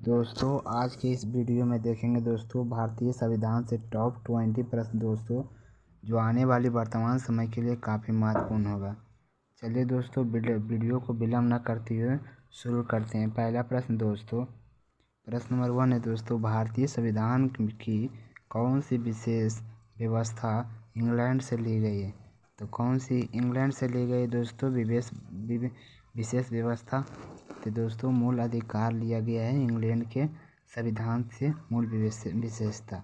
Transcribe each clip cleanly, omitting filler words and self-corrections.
दोस्तों आज के इस वीडियो में देखेंगे दोस्तों भारतीय संविधान से टॉप 20 प्रश्न दोस्तों जो आने वाली वर्तमान समय के लिए काफ़ी महत्वपूर्ण होगा। चलिए दोस्तों वीडियो को विलंब न करते हुए शुरू करते हैं। पहला प्रश्न दोस्तों, प्रश्न नंबर 1 है दोस्तों, भारतीय संविधान की कौन सी विशेष व्यवस्था इंग्लैंड से ली गई है? तो कौन सी इंग्लैंड से ली गई दोस्तों विशेष व्यवस्था? तो दोस्तों मूल अधिकार लिया गया है इंग्लैंड के संविधान से मूल विशेषता,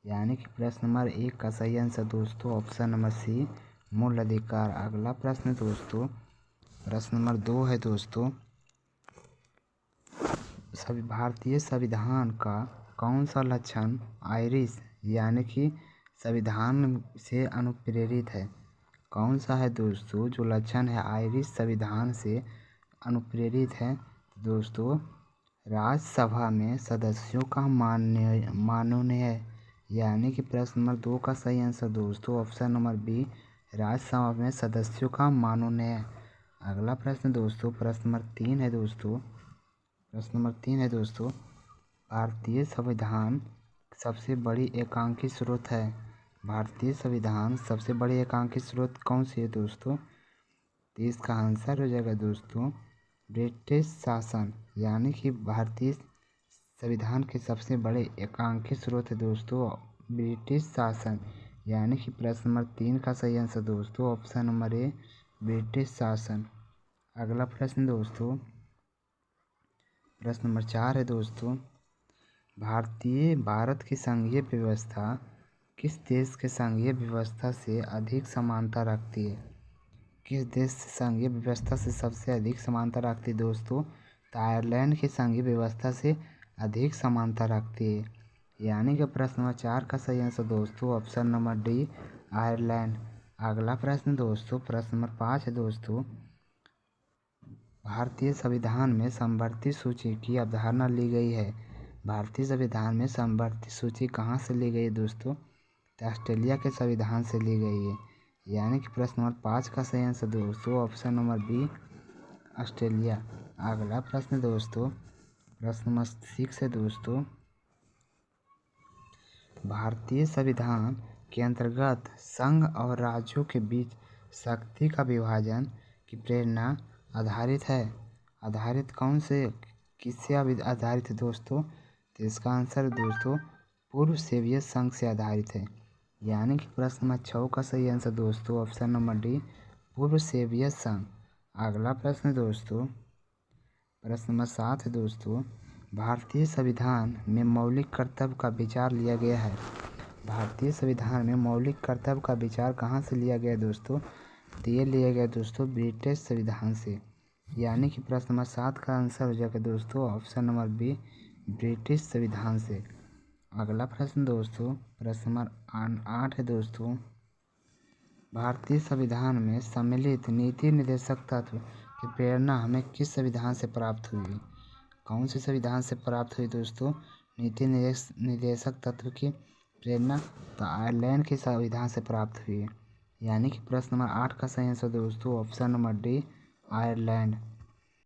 यानी कि प्रश्न नंबर 1 का सही आंसर दोस्तों ऑप्शन नंबर सी मूल अधिकार। अगला प्रश्न दोस्तों, प्रश्न नंबर 2 है दोस्तों, भारतीय संविधान का कौन सा लक्षण आयरिश यानी कि संविधान से अनुप्रेरित है? कौन सा है दोस्तों जो लक्षण है आयरिश संविधान से अनुप्रेरित है? दोस्तों राज्यसभा में सदस्यों का मनोनयन, यानी कि प्रश्न नंबर 2 का सही आंसर दोस्तों ऑप्शन नंबर बी राज्यसभा में सदस्यों का मनोनयन। अगला प्रश्न दोस्तों, प्रश्न नंबर 3 है दोस्तों, प्रश्न नंबर 3 है दोस्तों, भारतीय संविधान सबसे बड़ी एकांकी स्रोत है। भारतीय संविधान सबसे बड़ी एकांकी स्रोत कौन सी है दोस्तों? तो इसका आंसर हो जाएगा दोस्तों ब्रिटिश शासन, यानी कि भारतीय संविधान के सबसे बड़े एकांकी स्रोत है दोस्तों ब्रिटिश शासन, यानी कि प्रश्न नंबर 3 का सही आंसर दोस्तों ऑप्शन नंबर ए ब्रिटिश शासन। अगला प्रश्न दोस्तों, प्रश्न नंबर 4 है दोस्तों, भारत की संघीय व्यवस्था किस देश के संघीय व्यवस्था से अधिक समानता रखती है? किस देश संघीय व्यवस्था से सबसे अधिक समानता रखती है दोस्तों? तो आयरलैंड की संघीय व्यवस्था से अधिक समानता रखती है, यानी कि प्रश्न नंबर 4 का सही आंसर दोस्तों ऑप्शन नंबर डी आयरलैंड। अगला प्रश्न दोस्तों, प्रश्न नंबर 5 है दोस्तों, भारतीय संविधान में समवर्ती सूची की अवधारणा ली गई है। भारतीय संविधान में समवर्ती सूची कहाँ से ली गई है दोस्तों? तो ऑस्ट्रेलिया के संविधान से ली गई है, यानी कि प्रश्न नंबर 5 का सही आंसर दोस्तों ऑप्शन नंबर बी ऑस्ट्रेलिया। अगला प्रश्न दोस्तों, प्रश्न नंबर 6 है दोस्तों, भारतीय संविधान के अंतर्गत संघ और राज्यों के बीच शक्ति का विभाजन की प्रेरणा आधारित है। आधारित कौन से किससे आधारित है दोस्तों? तो इसका आंसर दोस्तों पूर्व सोवियत संघ से आधारित है, यानी कि प्रश्न नंबर 6 का सही आंसर दोस्तों ऑप्शन नंबर डी पूर्व सोवियत संघ। अगला प्रश्न दोस्तों, प्रश्न नंबर 7 है दोस्तों, भारतीय संविधान में मौलिक कर्तव्य का विचार लिया गया है। भारतीय संविधान में मौलिक कर्तव्य का विचार कहाँ से लिया गया दोस्तों? तो ये लिया गया दोस्तों ब्रिटिश संविधान से, यानी कि प्रश्न नंबर 7 का आंसर हो जाएगा दोस्तों ऑप्शन नंबर बी ब्रिटिश संविधान से। अगला प्रश्न दोस्तों, प्रश्न नंबर 8 है दोस्तों, भारतीय संविधान में सम्मिलित नीति निर्देशक तत्व की प्रेरणा हमें किस संविधान से प्राप्त हुई? कौन से संविधान से प्राप्त हुई दोस्तों नीति निर्देशक तत्व की प्रेरणा? तो आयरलैंड के संविधान से प्राप्त हुई है, यानी कि प्रश्न नंबर 8 का सही आंसर दोस्तों ऑप्शन नंबर डी आयरलैंड।